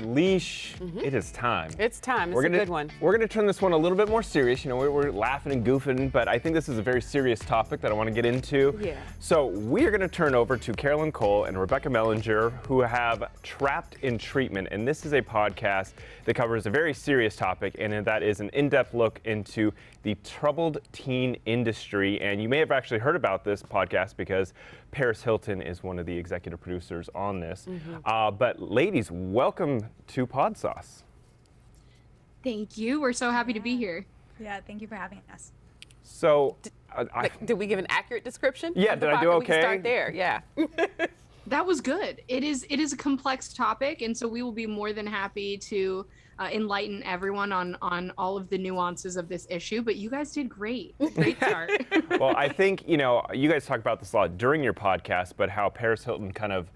Leash, it is time. It's time. It's a good one. We're going to turn this one a little bit more serious. You know, we're laughing and goofing, but I think this is a very serious topic that I want to get into. Yeah. So we are going to turn over to Carolyn Cole and Rebecca Mellinger, who have Trapped in Treatment. And this is a podcast that covers a very serious topic, and that is an in-depth look into the troubled teen industry. And you may have actually heard about this podcast because Paris Hilton is one of the executive producers on this. But ladies, welcome to Pod Sauce. Thank you. We're so happy to be here. Yeah, thank you for having us. So, Did we give an accurate description? Yeah, of the did I do podcast? okay? We can start there. Yeah. That was good. It is a complex topic, and so we will be more than happy to enlighten everyone on all of the nuances of this issue. But you guys did great. Great start. Well, I think, you know, you guys talk about this a lot during your podcast, but how Paris Hilton kind of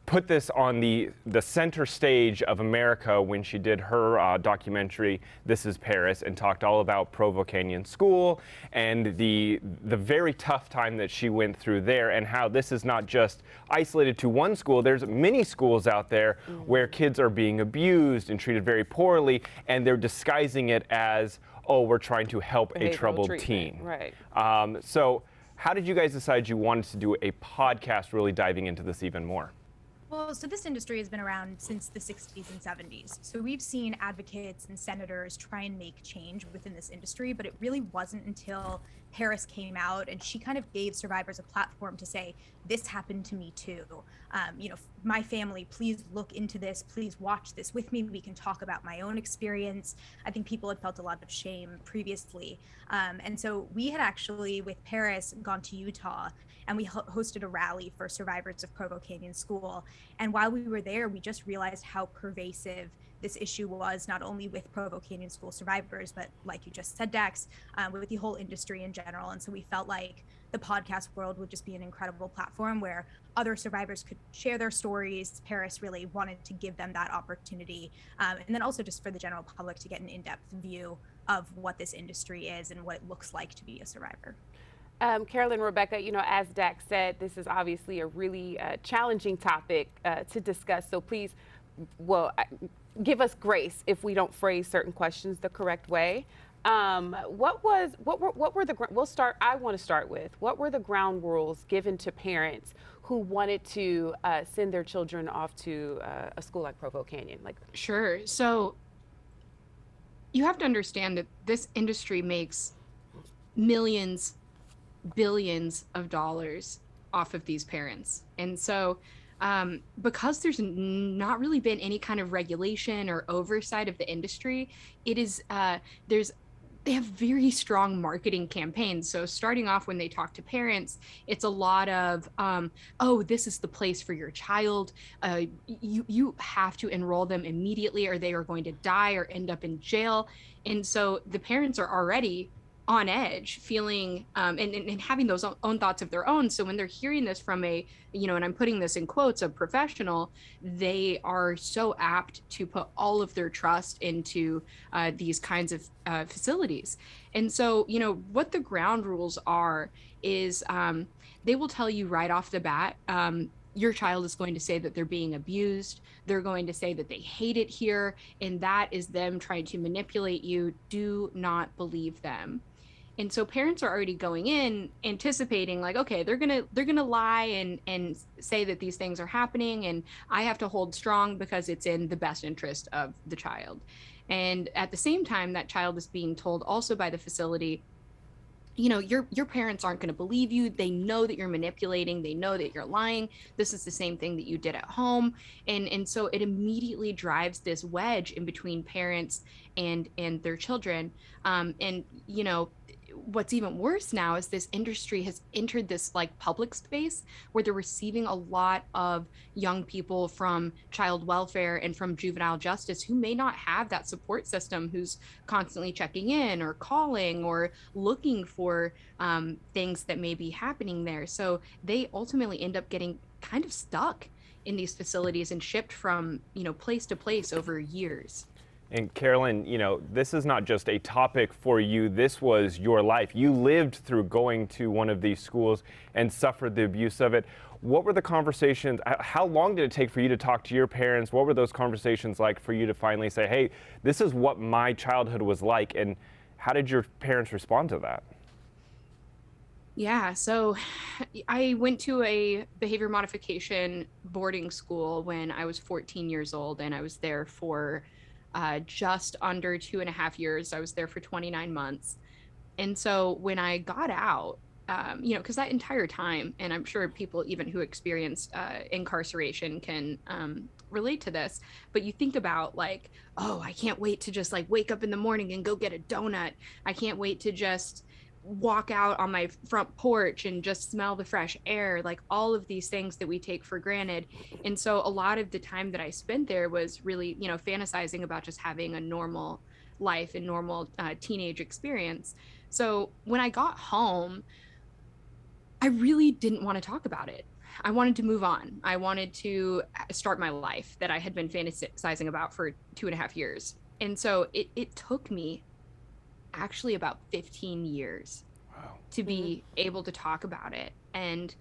put this on the center stage of America when she did her documentary, This is Paris, and talked all about Provo Canyon School and the very tough time that she went through there, and how this is not just isolated to one school. There's many schools out there where kids are being abused and treated very poorly, and they're disguising it as, oh, we're trying to help a Behavioral troubled treatment, teen. right. So how did you guys decide you wanted to do a podcast really diving into this even more? Well, so this industry has been around since the 60s and 70s. So we've seen advocates and senators try and make change within this industry, but it really wasn't until Paris came out and she kind of gave survivors a platform to say, this happened to me too. You know, my family, please look into this. Please watch this with me. We can talk about my own experience. I think people had felt a lot of shame previously. And so we had actually, with Paris, gone to Utah and we hosted a rally for survivors of Provo Canyon School. And while we were there, we just realized how pervasive this issue was, not only with Provo Canyon School survivors, but like you just said, Dax, with the whole industry in general. And so we felt like the podcast world would just be an incredible platform where other survivors could share their stories. Paris really wanted to give them that opportunity. And then also just for the general public to get an in-depth view of what this industry is and what it looks like to be a survivor. Carolyn, Rebecca, you know, as Dax said, this is obviously a really challenging topic to discuss. So please, give us grace if we don't phrase certain questions the correct way. I want to start with, what were the ground rules given to parents who wanted to send their children off to a school like Provo Canyon? Sure. So you have to understand that this industry makes millions, billions of dollars off of these parents. And so because there's not really been any kind of regulation or oversight of the industry, it is they have very strong marketing campaigns. So starting off when they talk to parents, it's a lot of, oh, this is the place for your child. You have to enroll them immediately or they are going to die or end up in jail. And so the parents are already on edge, feeling and having those own thoughts of their own. So when they're hearing this from a, you know, and I'm putting this in quotes, a professional, they are so apt to put all of their trust into these kinds of facilities. And so, you know, what the ground rules are is they will tell you right off the bat, your child is going to say that they're being abused. They're going to say that they hate it here. And that is them trying to manipulate you. Do not believe them. And so parents are already going in anticipating like, okay, they're gonna lie and say that these things are happening, and I have to hold strong because it's in the best interest of the child. And at the same time, that child is being told also by the facility, you know, your parents aren't going to believe you. They know that you're manipulating. They know that you're lying. This is the same thing that you did at home. And so it immediately drives this wedge in between parents and their children. And, you know, what's even worse now is this industry has entered this like public space where they're receiving a lot of young people from child welfare and from juvenile justice who may not have that support system, who's constantly checking in or calling or looking for things that may be happening there. So they ultimately end up getting kind of stuck in these facilities and shipped from, you know, place to place over years. And Carolyn, you know, this is not just a topic for you. This was your life. You lived through going to one of these schools and suffered the abuse of it. What were the conversations? How long did it take for you to talk to your parents? What were those conversations like for you to finally say, hey, this is what my childhood was like? And how did your parents respond to that? Yeah, so I went to a behavior modification boarding school when I was 14 years old, and I was there for just under 2.5 years. I was there for 29 months. And so when I got out, because that entire time, and I'm sure people even who experience incarceration can relate to this, but you think about like, oh, I can't wait to just like wake up in the morning and go get a donut. I can't wait to just walk out on my front porch and just smell the fresh air, like all of these things that we take for granted. And so a lot of the time that I spent there was really, fantasizing about just having a normal life and normal teenage experience. So when I got home, I really didn't want to talk about it. I wanted to move on. I wanted to start my life that I had been fantasizing about for 2.5 years. And so it took me actually about 15 years to be able to talk about it. And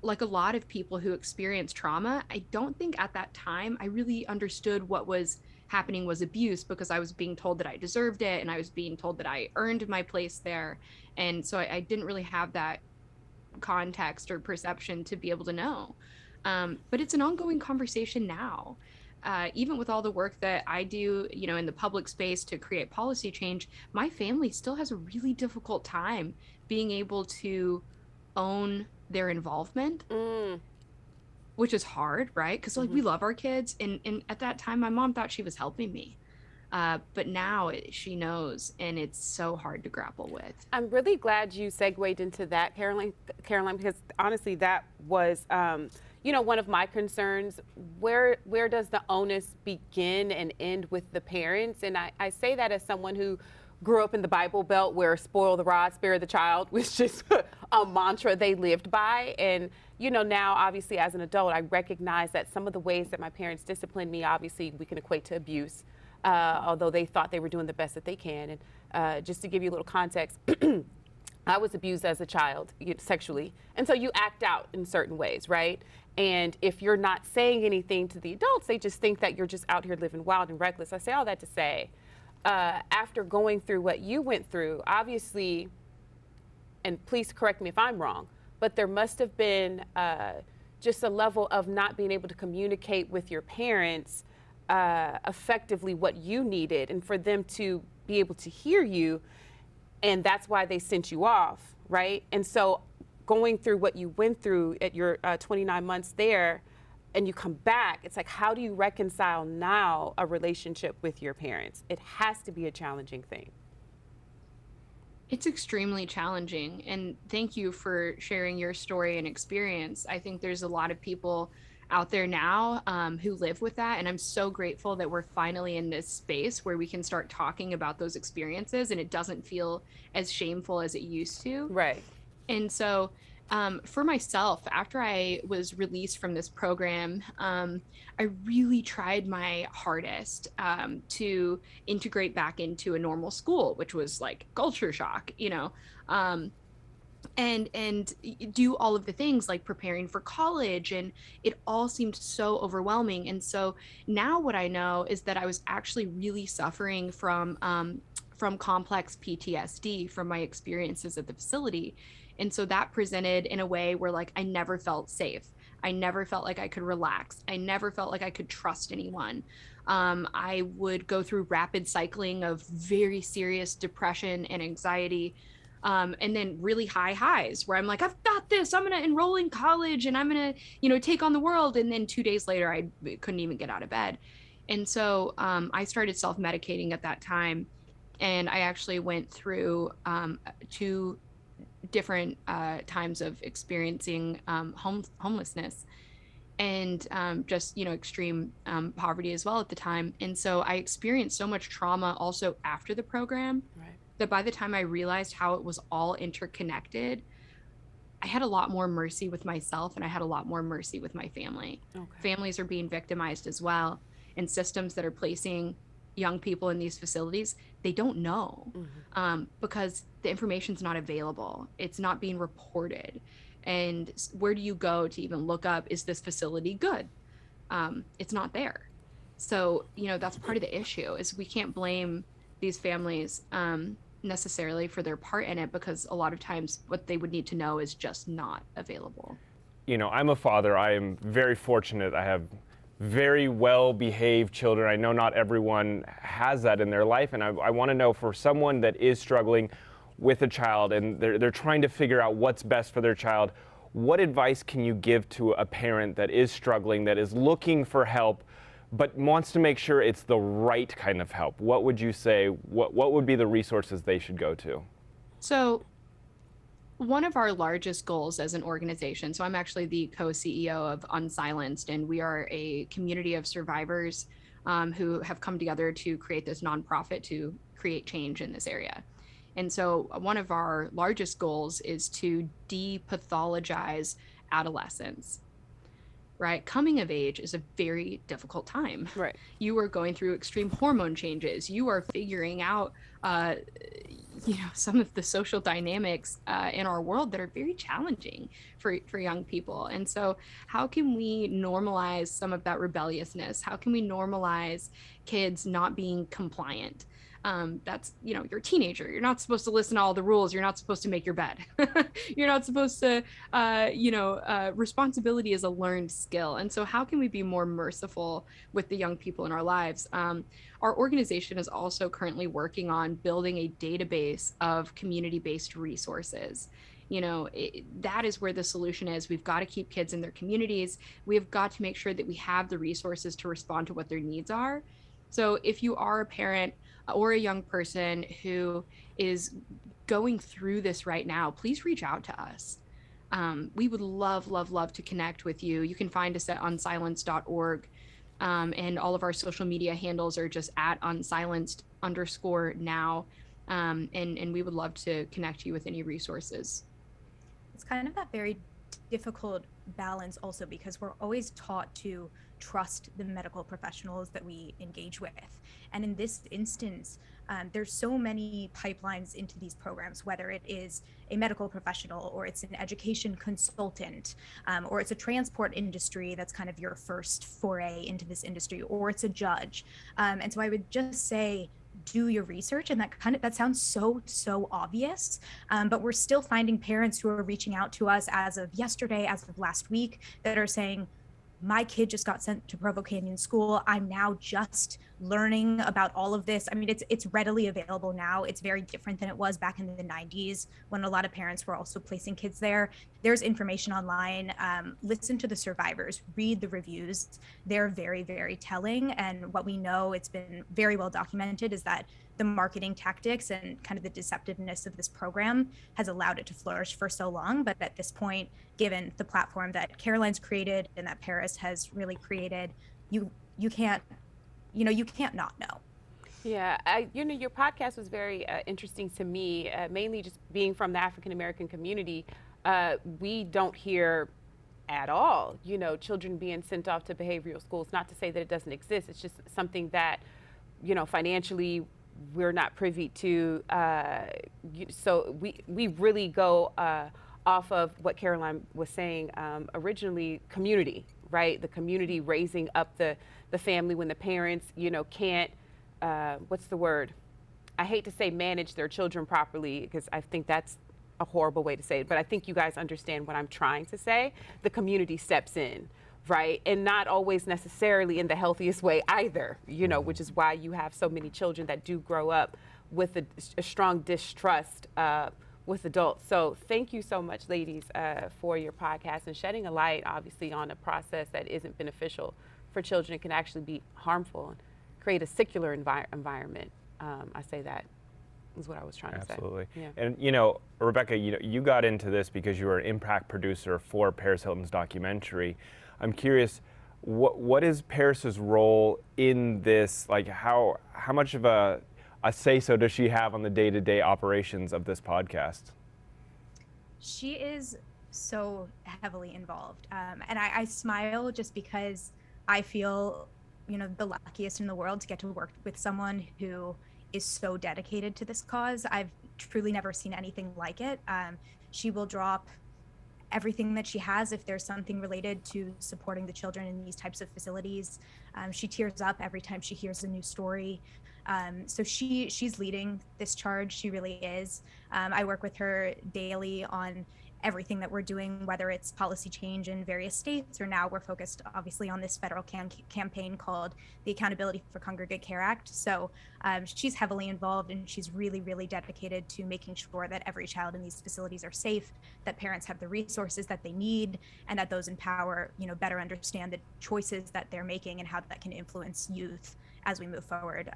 like a lot of people who experience trauma, I don't think at that time I really understood what was happening was abuse, because I was being told that I deserved it and I was being told that I earned my place there. And so I didn't really have that context or perception to be able to know. But it's an ongoing conversation now. Even with all the work that I do, in the public space to create policy change, my family still has a really difficult time being able to own their involvement, which is hard, right? Because we love our kids. And at that time, my mom thought she was helping me. But now she knows, and it's so hard to grapple with. I'm really glad you segued into that, Caroline, because honestly, that was, one of my concerns. Where does the onus begin and end with the parents? And I say that as someone who grew up in the Bible Belt, where spoil the rod, spare the child was just a mantra they lived by. And, now obviously as an adult, I recognize that some of the ways that my parents disciplined me, obviously we can equate to abuse. Although they thought they were doing the best that they can. And just to give you a little context, I was abused as a child, sexually. And so you act out in certain ways, right? And if you're not saying anything to the adults, they just think that you're just out here living wild and reckless. I say all that to say, after going through what you went through, obviously, and please correct me if I'm wrong, but there must have been just a level of not being able to communicate with your parents effectively what you needed, and for them to be able to hear you, and that's why they sent you off, right? And so going through what you went through at your 29 months there, and you come back, it's like, how do you reconcile now a relationship with your parents? It has to be a challenging thing. It's extremely challenging, and thank you for sharing your story and experience. I think there's a lot of people out there now who live with that, and I'm so grateful that we're finally in this space where we can start talking about those experiences and it doesn't feel as shameful as it used to. Right. And so for myself, after I was released from this program, I really tried my hardest to integrate back into a normal school, which was like culture shock, and do all of the things like preparing for college, and it all seemed so overwhelming. And so now what I know is that I was actually really suffering from complex PTSD from my experiences at the facility. And so that presented in a way where like I never felt safe. I never felt like I could relax. I never felt like I could trust anyone. I would go through rapid cycling of very serious depression and anxiety. And then really high highs where I'm like, I've got this, I'm going to enroll in college and I'm going to, take on the world. And then 2 days later, I couldn't even get out of bed. And so I started self-medicating at that time. And I actually went through 2 different times of experiencing homelessness and just, extreme poverty as well at the time. And so I experienced so much trauma also after the program. Right. That by the time I realized how it was all interconnected, I had a lot more mercy with myself and I had a lot more mercy with my family. Okay. Families are being victimized as well, and systems that are placing young people in these facilities, they don't know because the information's not available. It's not being reported. And where do you go to even look up, is this facility good? It's not there. So, that's part of the issue, is we can't blame these families necessarily for their part in it, because a lot of times what they would need to know is just not available. I'm a father. I am very fortunate. I have very well-behaved children. I know not everyone has that in their life, and I want to know, for someone that is struggling with a child and they're trying to figure out what's best for their child, what advice can you give to a parent that is struggling, that is looking for help, but wants to make sure it's the right kind of help? What would you say? What would be the resources they should go to? So one of our largest goals as an organization, so I'm actually the co-CEO of Unsilenced, and we are a community of survivors who have come together to create this nonprofit to create change in this area. And so one of our largest goals is to depathologize adolescence, right? Coming of age is a very difficult time. Right. You are going through extreme hormone changes. You are figuring out, some of the social dynamics in our world that are very challenging for young people. And so how can we normalize some of that rebelliousness? How can we normalize kids not being compliant? That's, you're a teenager. You're not supposed to listen to all the rules. You're not supposed to make your bed. You're not supposed to, responsibility is a learned skill. And so how can we be more merciful with the young people in our lives? Our organization is also currently working on building a database of community-based resources. That is where the solution is. We've got to keep kids in their communities. We've got to make sure that we have the resources to respond to what their needs are. So if you are a parent or a young person who is going through this right now, please reach out to us. We would love to connect with you. You can find us at unsilenced.org. And all of our social media handles are just at unsilenced_now. And we would love to connect you with any resources. It's kind of that very difficult balance also, because we're always taught to trust the medical professionals that we engage with. And in this instance, there's so many pipelines into these programs, whether it is a medical professional or it's an education consultant, or it's a transport industry that's kind of your first foray into this industry, or it's a judge. And so I would just say, do your research. And that sounds so obvious, but we're still finding parents who are reaching out to us as of yesterday, as of last week, that are saying, my kid just got sent to Provo Canyon School. I'm now just learning about all of this. I mean, it's readily available now. It's very different than it was back in the 90s when a lot of parents were also placing kids there. There's information online. Listen to the survivors, read the reviews. They're very, very telling. And what we know, it's been very well documented, is that the marketing tactics and kind of the deceptiveness of this program has allowed it to flourish for so long. But at this point, given the platform that Caroline's created and that Paris has really created, you can't not know. Yeah, your podcast was very interesting to me, mainly just being from the African American community. We don't hear at all, children being sent off to behavioral schools. Not to say that it doesn't exist. It's just something that, financially, we're not privy to. So we really go off of what Caroline was saying originally, community, right? The community raising up the family when the parents, can't, what's the word? I hate to say manage their children properly, because I think that's a horrible way to say it, but I think you guys understand what I'm trying to say. The community steps in, right? And not always necessarily in the healthiest way either, which is why you have so many children that do grow up with a strong distrust with adults. So thank you so much, ladies, for your podcast and shedding a light, obviously, on a process that isn't beneficial for children. It can actually be harmful and create a secular environment. I say that is what I was trying to say. Absolutely. Yeah. And, Rebecca, you got into this because you were an impact producer for Paris Hilton's documentary. I'm curious, what is Paris's role in this? Like, how much of a say-so does she have on the day-to-day operations of this podcast? She is so heavily involved. And I smile just because I feel, the luckiest in the world to get to work with someone who is so dedicated to this cause. I've truly never seen anything like it. She will drop everything that she has if there's something related to supporting the children in these types of facilities. She tears up every time she hears a new story. So she's leading this charge. She really is. I work with her daily on everything that we're doing, whether it's policy change in various states, or now we're focused obviously on this federal campaign called the Accountability for Congregate Care Act. So she's heavily involved, and she's really, really dedicated to making sure that every child in these facilities are safe, that parents have the resources that they need, and that those in power, better understand the choices that they're making and how that can influence youth as we move forward,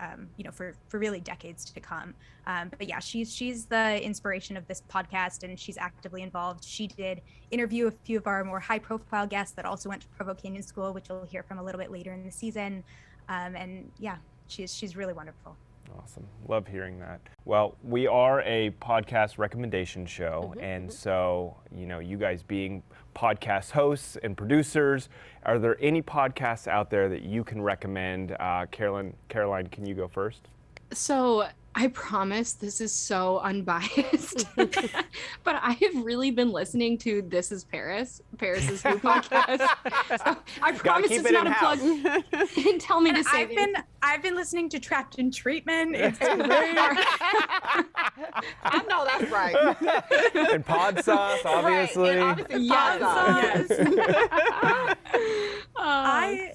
for really decades to come. But yeah, she's the inspiration of this podcast, and she's actively involved. She did interview a few of our more high-profile guests that also went to Provo Canyon School, which we'll hear from a little bit later in the season. And yeah, she's really wonderful. Awesome. Love hearing that. Well, we are a podcast recommendation show, and so, you guys being podcast hosts and producers, are there any podcasts out there that you can recommend? Caroline, can you go first? So I promise this is so unbiased, but I have really been listening to This Is Paris, Paris's Who podcast. So I promise it's not a plug. And tell me to say I've been listening to Trapped in Treatment. It's great. I know that's right. And Pod Sauce, obviously. Right. And obviously Pod Sauce. Yes.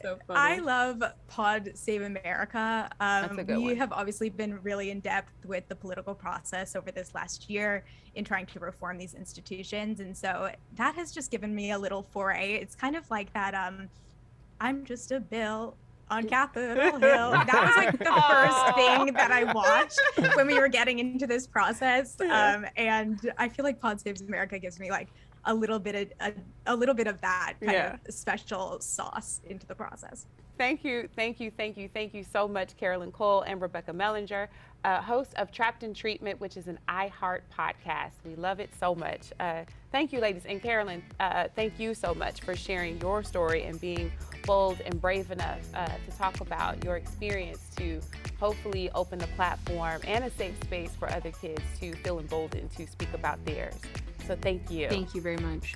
So funny. I love Pod Save America. That's a good we one. have obviously been really in depth with the political process over this last year in trying to reform these institutions. And so that has just given me a little foray. It's kind of like that, I'm just a bill on Capitol Hill. That was like the first thing that I watched when we were getting into this process. And I feel like Pod Saves America gives me like a little bit of that kind of special sauce into the process. Thank you so much, Carolyn Cole and Rebecca Mellinger, host of Trapped in Treatment, which is an iHeart podcast. We love it so much. Thank you, ladies. And Carolyn, thank you so much for sharing your story and being bold and brave enough to talk about your experience to hopefully open the platform and a safe space for other kids to feel emboldened to speak about theirs. So thank you. Thank you very much.